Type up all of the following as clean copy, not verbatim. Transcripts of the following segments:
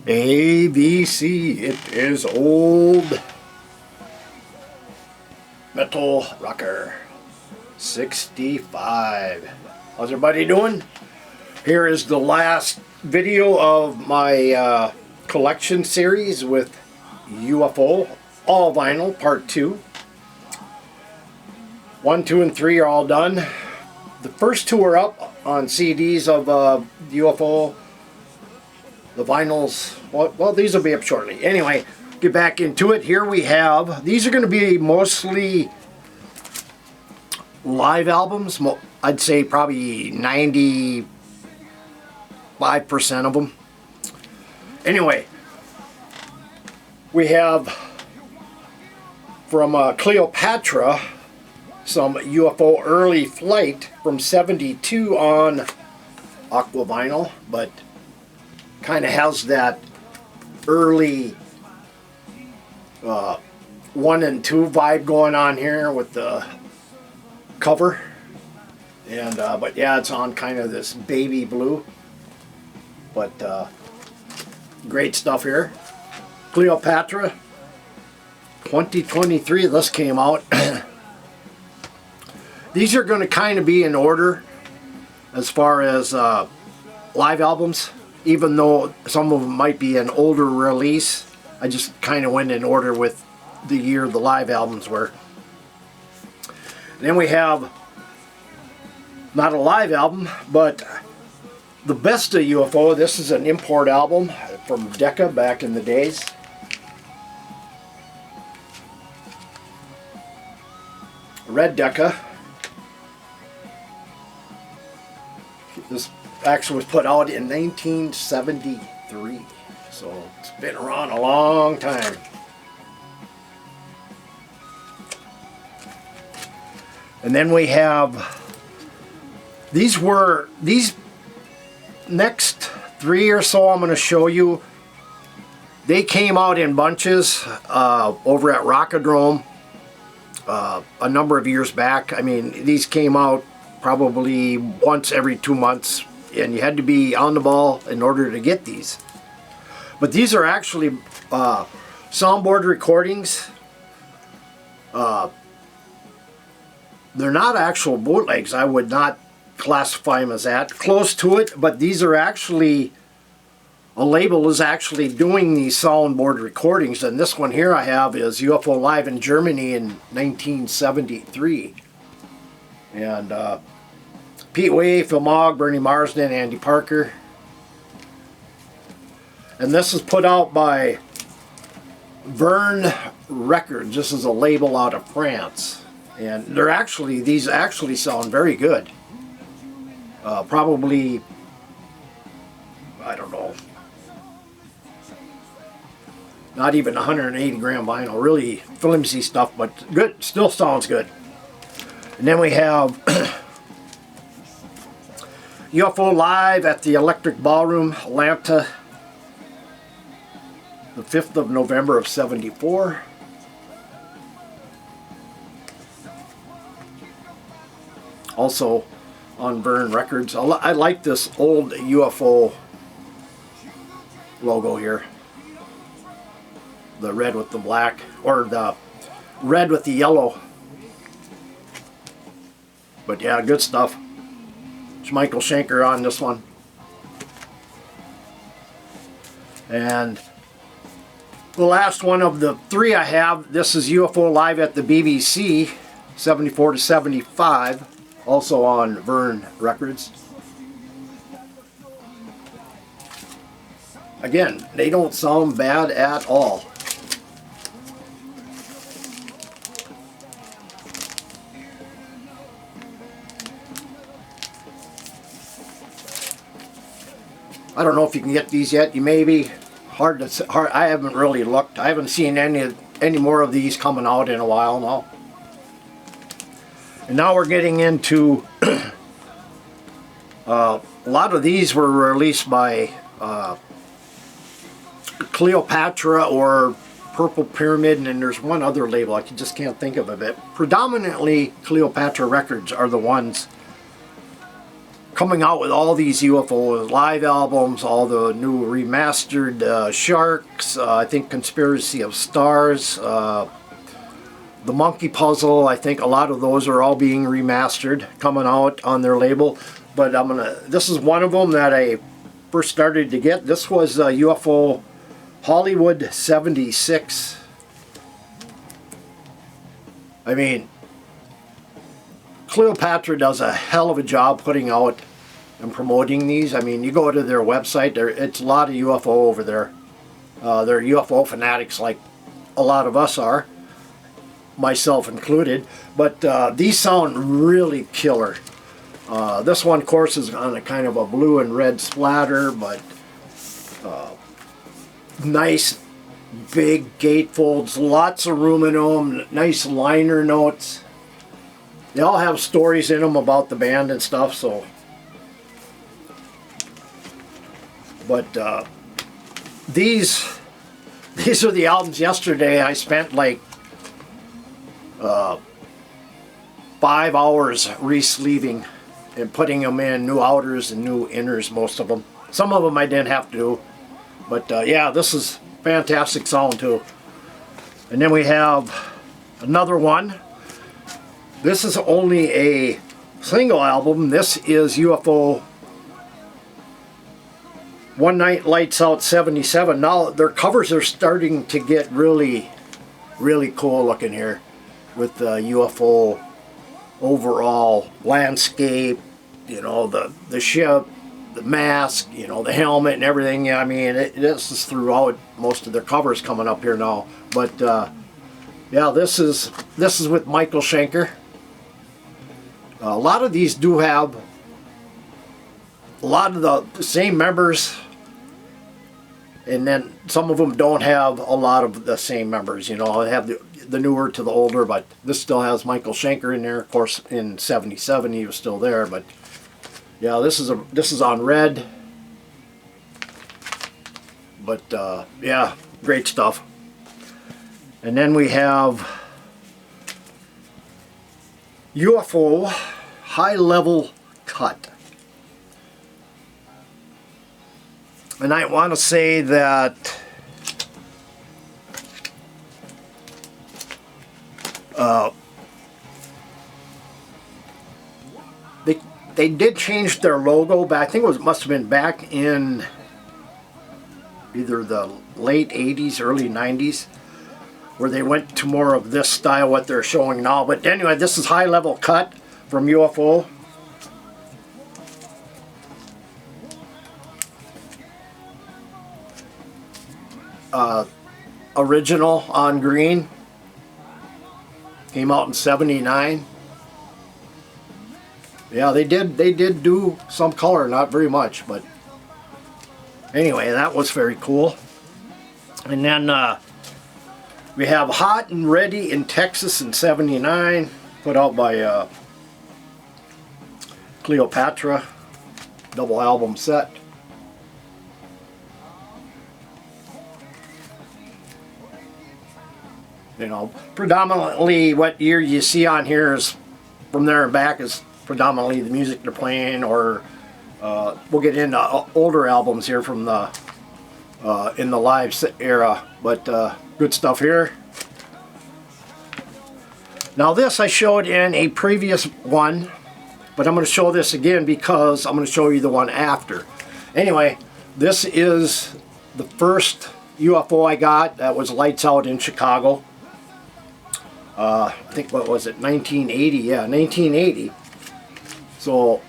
ABC. It is old metal rocker 65. How's everybody doing? Here is the last video of my collection series with UFO, all vinyl, part 2. 1, 2, and 3 are all done. The first 2 are up on CDs of UFO. The vinyls, well, these will be up shortly. Anyway, get back into it. Here we have, these are going to be mostly live albums. I'd say probably 95% of them. Anyway, we have from Cleopatra some UFO early flight from 72 on aqua vinyl, but kind of has that early 1 and 2 vibe going on here with the cover, and but yeah, it's on kind of this baby blue, but great stuff here. Cleopatra 2023, this came out. These are going to kind of be in order as far as live albums, even though some of them might be an older release. I just kind of went in order with the year the live albums were. And then we have not a live album, but the best of UFO. This is an import album from Decca back in the days. Red Decca. This actually was put out in 1973, so it's been around a long time. And then we have these next 3 or so I'm going to show you. They came out in bunches over at Rockadrome a number of years back. I mean, these came out probably once every 2 months, and you had to be on the ball in order to get these. But these are actually soundboard recordings. They're not actual bootlegs. I would not classify them as that. Close to it, but these are actually, a label is actually doing these soundboard recordings, and this one here I have is UFO Live in Germany in 1973. And Pete Way, Phil Mogg, Bernie Marsden, Andy Parker. And this is put out by Verne Records. This is a label out of France. And these actually sound very good. Probably, I don't know, not even 180 gram vinyl. Really flimsy stuff, but good, still sounds good. And then we have UFO Live at the Electric Ballroom, Atlanta, the 5th of November of 74. Also on Verne Records. I like this old UFO logo here. The red with the black, or the red with the yellow. But yeah, good stuff. It's Michael Schenker on this one. And the last one of the 3 I have, this is UFO Live at the BBC, 74 to 75, also on Verne Records. Again, they don't sound bad at all. I don't know if you can get these yet. You may be hard to. I haven't really looked. I haven't seen any more of these coming out in a while now. And now we're getting into a lot of these were released by Cleopatra or Purple Pyramid, and then there's one other label I just can't think of it. Predominantly Cleopatra Records are the ones coming out with all these UFO live albums, all the new remastered Sharks, I think Conspiracy of Stars, the Monkey Puzzle. I think a lot of those are all being remastered, coming out on their label. But this is one of them that I first started to get. This was UFO Hollywood 76. I mean, Cleopatra does a hell of a job putting out and promoting these. I mean, you go to their website, it's a lot of UFO over there. They're UFO fanatics like a lot of us are, myself included. But these sound really killer. This one, of course, is on a kind of a blue and red splatter, but nice big gatefolds, lots of room in them, nice liner notes. They all have stories in them about the band and stuff, so. But these are the albums. Yesterday I spent like 5 hours re-sleeving and putting them in, new outers and new inners, most of them. Some of them I didn't have to do. But yeah, this is fantastic sound too. And then we have another one. This is only a single album. This is UFO One Night Lights Out 77. Now their covers are starting to get really, really cool looking here with the UFO overall landscape, you know, the ship, the mask, you know, the helmet and everything. Yeah, I mean, this is throughout most of their covers coming up here now. But yeah, this is with Michael Schenker. A lot of these do have a lot of the same members, and then some of them don't have a lot of the same members. You know, they have the newer to the older, but this still has Michael Schenker in there. Of course, in '77 he was still there, but yeah, this is on red. But yeah, great stuff. And then we have UFO High Level Cut. And I want to say that they did change their logo, but I think it must have been back in either the late 80s, early 90s, where they went to more of this style, what they're showing now. But anyway, this is High Level Cut from UFO. Original on green. Came out in '79. Yeah, they did do some color, not very much, but anyway, that was very cool. And then we have Hot and Ready in Texas in '79, put out by Cleopatra, double album set. You know, predominantly what year you see on here is from there and back is predominantly the music they're playing, or we'll get into older albums here from the in the live era, but good stuff here. Now this I showed in a previous one, but I'm going to show this again because I'm going to show you the one after. Anyway, this is the first UFO I got that was lights out in Chicago. I think, what was it, 1980? Yeah, 1980. So,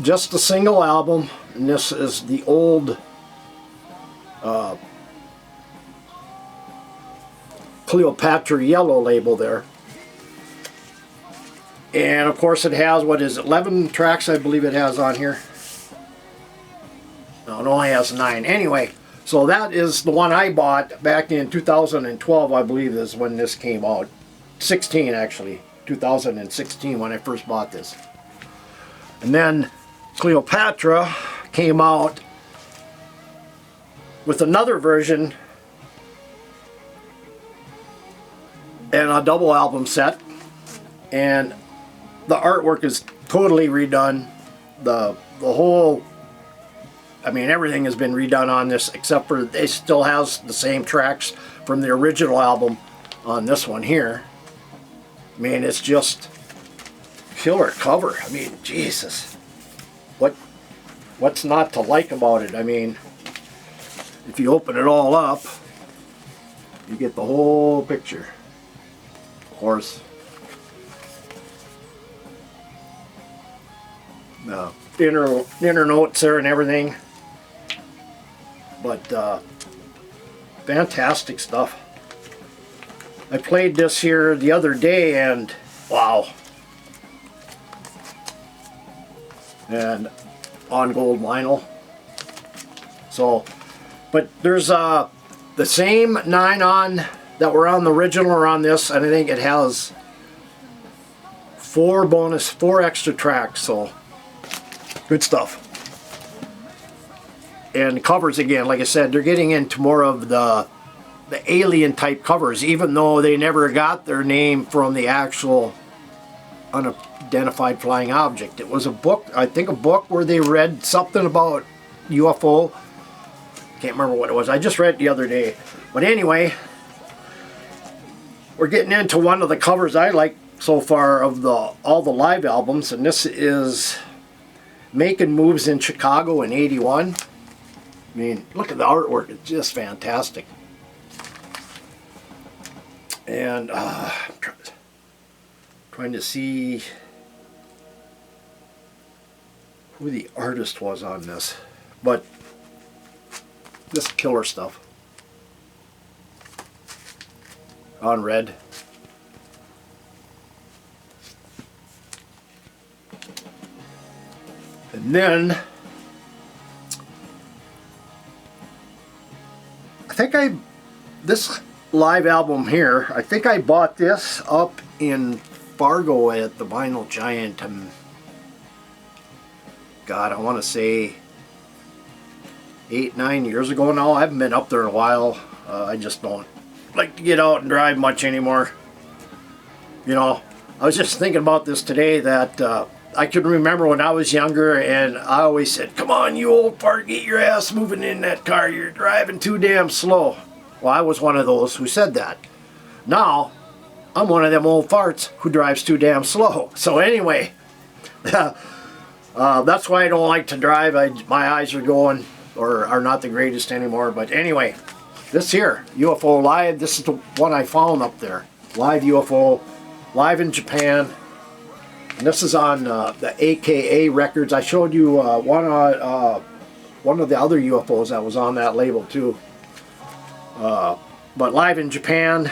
just a single album, and this is the old Cleopatra yellow label there. And of course it has, what is it, 11 tracks I believe it has on here. No, it only has 9. Anyway, so that is the one I bought back in 2012, I believe is when this came out. 16 actually, 2016 when I first bought this. And then Cleopatra came out with another version and a double album set, and the artwork is totally redone. The whole, I mean, everything has been redone on this, except for it still has the same tracks from the original album on this one here. I mean, it's just killer cover. I mean, Jesus, what's not to like about it? I mean, if you open it all up, you get the whole picture. Of course, the inner notes there and everything. But fantastic stuff. I played this here the other day, and wow. And on gold vinyl. So, but there's the same 9 that were on the original are on this, and I think it has 4 extra tracks. So good stuff. And covers, again, like I said, they're getting into more of the alien type covers, even though they never got their name from the actual unidentified flying object. It was a book, I think a book where they read something about UFO. Can't remember what it was. I just read it the other day. But anyway, we're getting into one of the covers I like so far of all the live albums, and this is Making Moves in Chicago in '81. I mean, look at the artwork. It's just fantastic. And I'm trying to see who the artist was on this. But this killer stuff. On red. And then this live album here, I think I bought this up in Fargo at the Vinyl Giant. God, I want to say 8-9 years ago now. I haven't been up there in a while. I just don't like to get out and drive much anymore. You know, I was just thinking about this today, that I can remember when I was younger, and I always said, "Come on, you old fart, get your ass moving in that car. You're driving too damn slow." Well, I was one of those who said that. Now, I'm one of them old farts who drives too damn slow. So anyway, that's why I don't like to drive. My eyes are going, or are not the greatest anymore. But anyway, this here, UFO Live, this is the one I found up there. Live UFO, live in Japan. And this is on the AKA Records. I showed you one of the other UFOs that was on that label too. But live in Japan,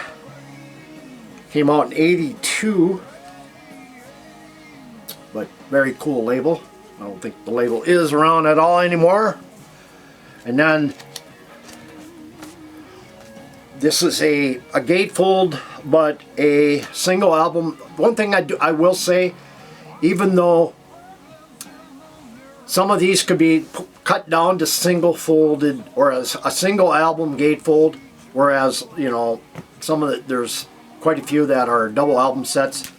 came out in '82. But very cool label. I don't think the label is around at all anymore. And then this is a gatefold, but a single album. One thing I will say, even though some of these could be cut down to single folded, or as a single album gatefold, whereas, you know, there's quite a few that are double album sets.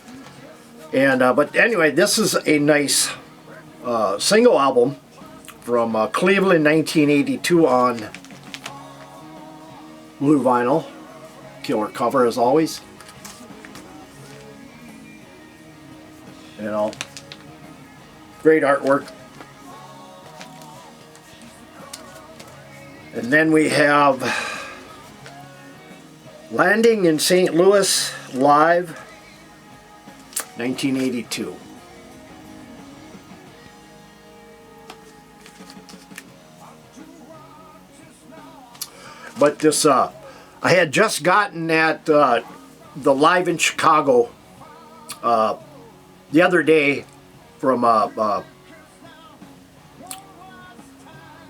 And but anyway, this is a nice single album from Cleveland, 1982, on blue vinyl. Killer cover as always. You know, great artwork. And then we have Landing in St. Louis, live, 1982. But this, I had just gotten at the Live in Chicago the other day from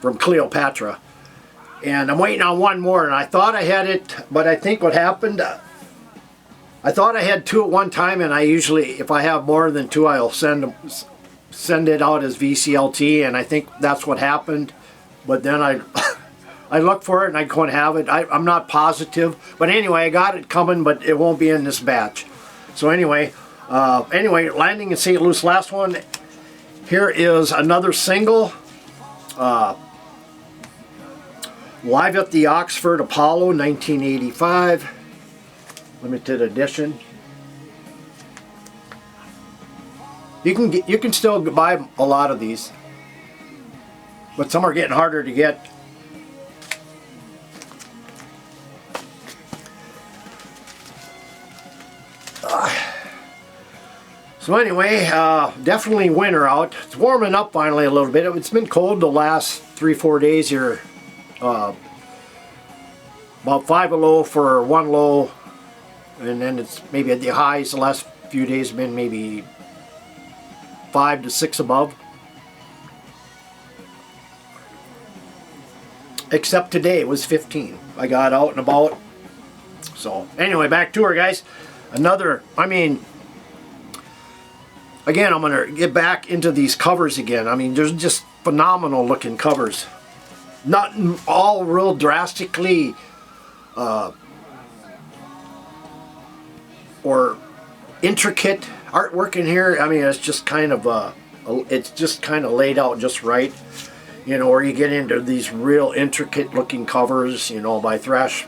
Cleopatra. And I'm waiting on one more, and I thought I had it, but I think what happened, I thought I had 2 at one time, and I usually, if I have more than 2, I'll send it out as VCLT, and I think that's what happened. But then I looked for it, and I couldn't have it. I'm not positive, but anyway, I got it coming, but it won't be in this batch. So anyway, Landing in St. Louis, last one, Here is another single, live at the Oxford Apollo, 1985, limited edition. You can still buy a lot of these, but some are getting harder to get. So anyway, definitely winter out. It's warming up finally a little bit. It's been cold the last 3-4 days here. About 5 below for 1 low, and then it's maybe at the highs the last few days have been maybe 5 to 6 above. Except today it was 15. I got out and about. So anyway, back to her, guys. Another, I mean, again, I'm going to get back into these covers again. I mean, there's just phenomenal looking covers. Not all real drastically or intricate artwork in here. I mean, it's just kind of laid out just right. You know, where you get into these real intricate looking covers, you know, by thrash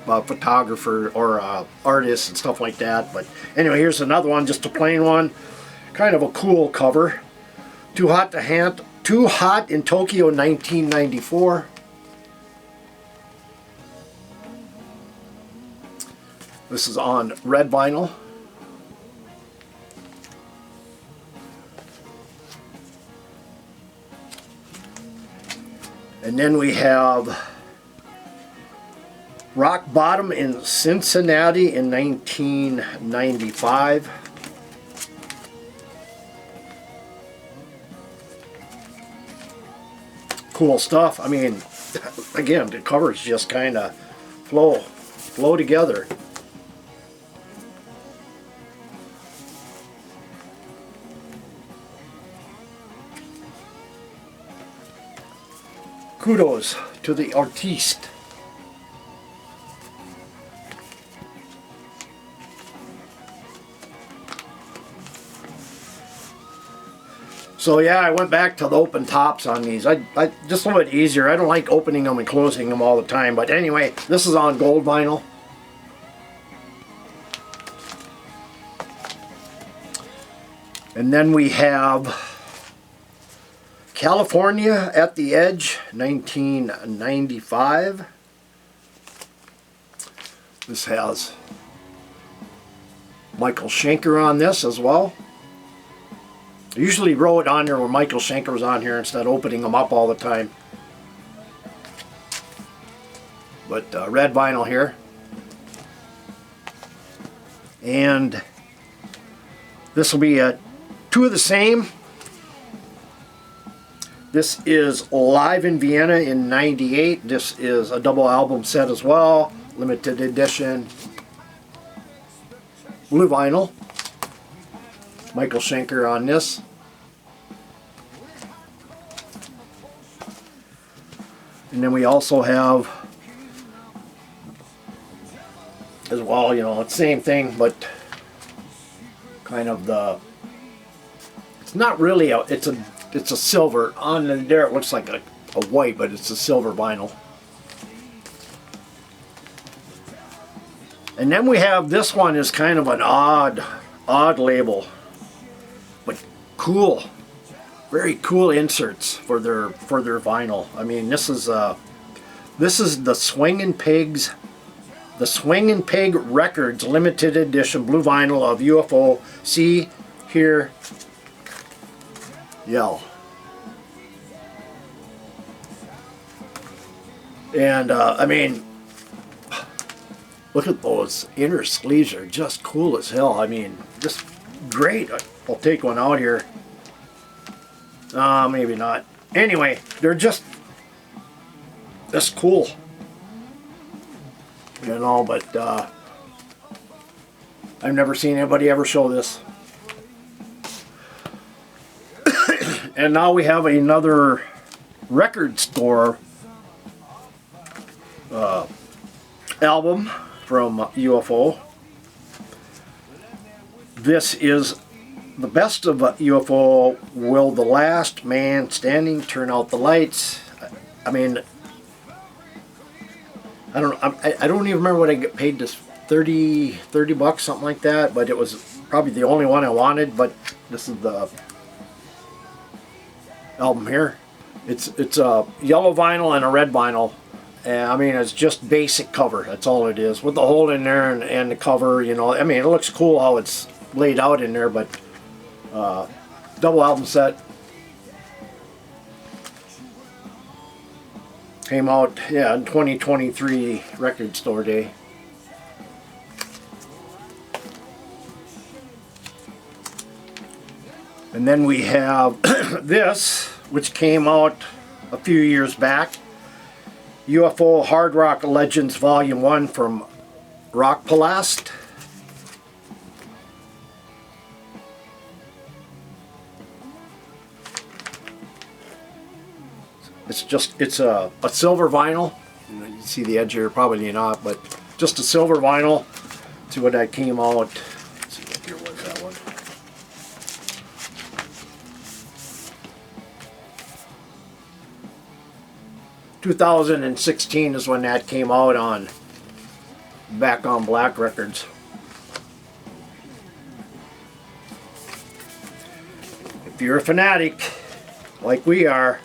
photographer or artists and stuff like that. But anyway, here's another one, just a plain one. Kind of a cool cover. Too Hot in Tokyo, 1994. This is on red vinyl. And then we have Rock Bottom in Cincinnati in 1995. Cool stuff. I mean, again, the covers just kind of flow together. Kudos to the artiste. So yeah, I went back to the open tops on these. I just a little bit easier. I don't like opening them and closing them all the time. But anyway, this is on gold vinyl. And then we have California at the Edge, 1995. This has Michael Schenker on this as well. I usually wrote it on there where Michael Schenker was on here instead of opening them up all the time. But red vinyl here. And this will be two of the same. This is Live in Vienna in 98. This is a double album set as well. Limited edition. Blue vinyl. Michael Schenker on this. And then we also have, as well, you know, it's the same thing, but kind of the, it's not really a, it's a silver. On there it looks like a white, but it's a silver vinyl. And then we have, this one is kind of an odd label, but cool, very cool inserts for their vinyl. I mean, this is the Swingin' Pigs, the Swingin' Pig Records limited edition blue vinyl of UFO. See, hear, yell. And I mean, look at those inner sleeves, are just cool as hell. I mean, just great. I'll take one out here. Maybe not. Anyway, they're just cool. You know, but I've never seen anybody ever show this. And now we have another record store album from UFO. This is the best of UFO, will the last man standing turn out the lights? I mean, I don't even remember what I get paid this 30 bucks, something like that, but it was probably the only one I wanted. But this is the album here. It's a yellow vinyl and a red vinyl. And I mean, it's just basic cover. That's all it is, with the hole in there and the cover. You know, I mean, it looks cool how it's laid out in there, but double album set. Came out, yeah, in 2023 Record Store Day. And then we have this, which came out a few years back. UFO Hard Rock Legends Volume 1 from Rock Palast. It's a silver vinyl. You see the edge here, probably not, but just a silver vinyl. See what that came out. Let's see what year was that one. (2016) is when that came out on Back on Black Records. If you're a fanatic like we are,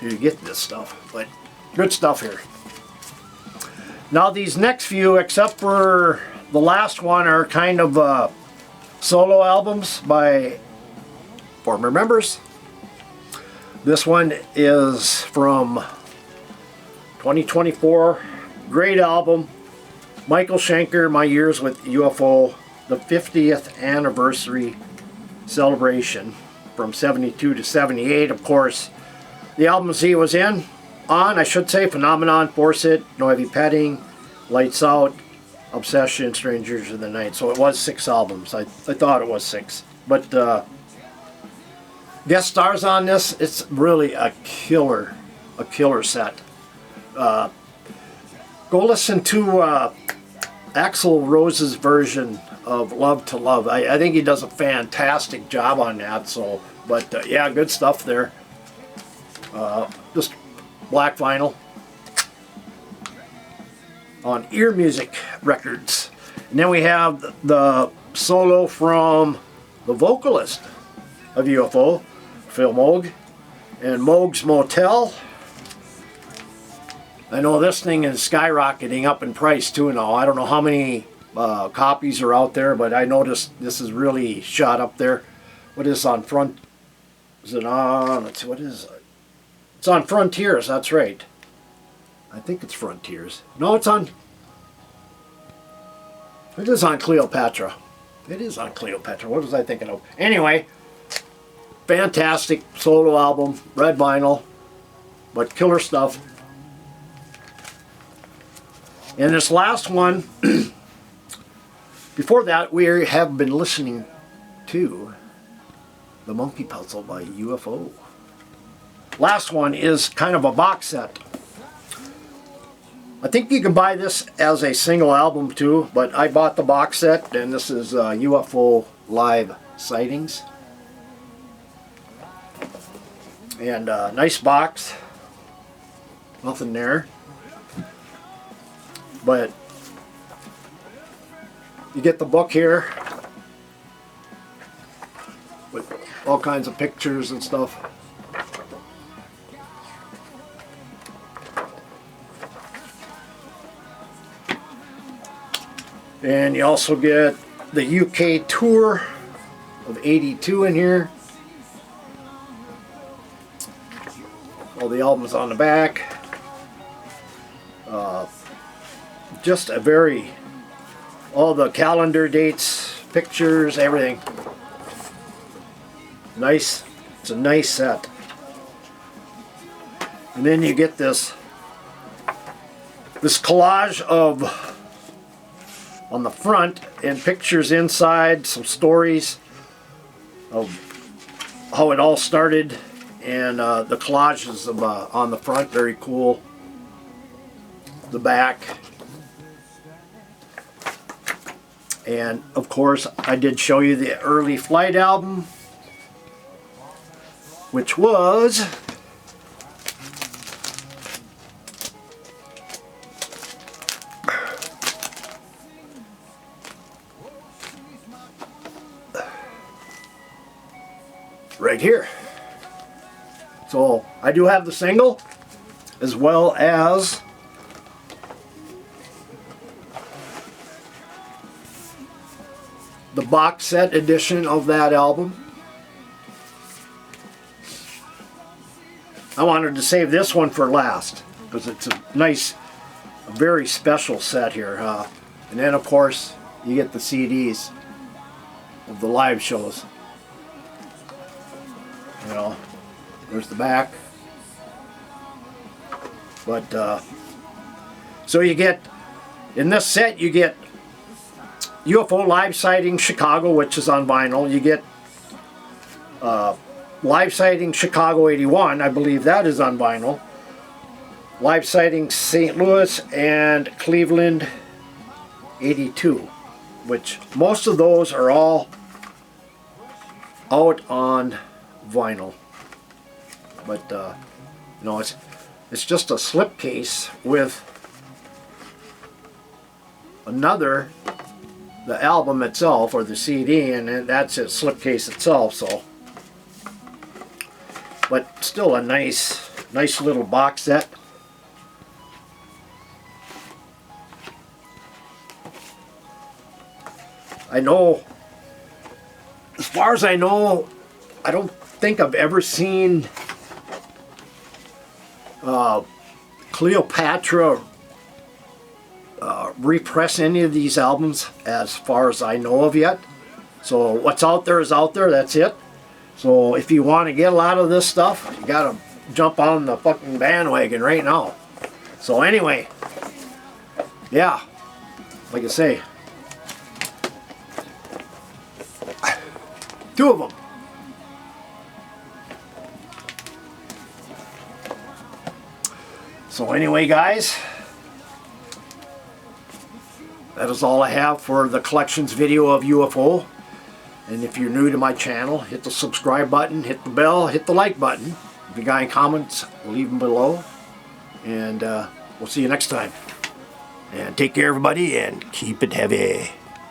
you get this stuff, but good stuff here. Now these next few, except for the last one, are kind of solo albums by former members. This one is from 2024, great album. Michael Schenker, My Years with UFO, the 50th anniversary celebration from 72 to 78, of course. The albums he was on, I should say, Phenomenon, Force It, No Heavy Petting, Lights Out, Obsession, Strangers of the Night. So it was 6 albums. I thought it was 6. But guest stars on this, it's really a killer set. Go listen to Axl Rose's version of Love to Love. I think he does a fantastic job on that. So, but yeah, good stuff there. Just black vinyl on Ear Music Records. And then we have the solo from the vocalist of UFO, Phil Moog, and Moog's Motel. I know this thing is skyrocketing up in price too now. I don't know how many copies are out there, but I noticed this is really shot up there. What is on front? Is it on? Let's see, what is it? It's on Frontiers, that's right. I think it's Frontiers. No, it's on... It is on Cleopatra. It is on Cleopatra. What was I thinking of? Anyway, fantastic solo album, red vinyl, but killer stuff. And this last one, before that, we have been listening to The Monkey Puzzle by UFO. Last one is kind of a box set. I think you can buy this as a single album too, but I bought the box set, and this is UFO Live Sightings. And nice box. Nothing there. But you get the book here with all kinds of pictures and stuff. And you also get the UK tour of '82 in here. All the albums on the back. Just a very, all the calendar dates, pictures, everything. Nice. It's a nice set. And then you get this collage of, on the front, and pictures inside, some stories of how it all started, and the collages of, on the front, very cool. The back. And of course, I did show you the early Flight album, which was right here. So I do have the single as well as the box set edition of that album. I wanted to save this one for last because it's a nice, a very special set here. And then of course you get the CDs of the live shows. You know, there's the back. But so you get, in this set you get UFO Live Sighting Chicago, which is on vinyl. You get Live Sighting Chicago 81, I believe that is on vinyl. Live Sighting St. Louis and Cleveland 82, which most of those are all out on vinyl. But you know, it's just a slipcase with another, the album itself or the CD, and that's a slipcase itself. So, but still a nice little box set. I know, as far as I know, I don't think I've ever seen Cleopatra repress any of these albums as far as I know of yet. So what's out there is out there, that's it. So if you want to get a lot of this stuff, you gotta jump on the fucking bandwagon right now. So anyway, yeah, like I say, 2 of them. So anyway, guys, that is all I have for the collections video of UFO. And if you're new to my channel, hit the subscribe button, hit the bell, hit the like button. If you got any comments, leave them below. And we'll see you next time. And take care, everybody, and keep it heavy.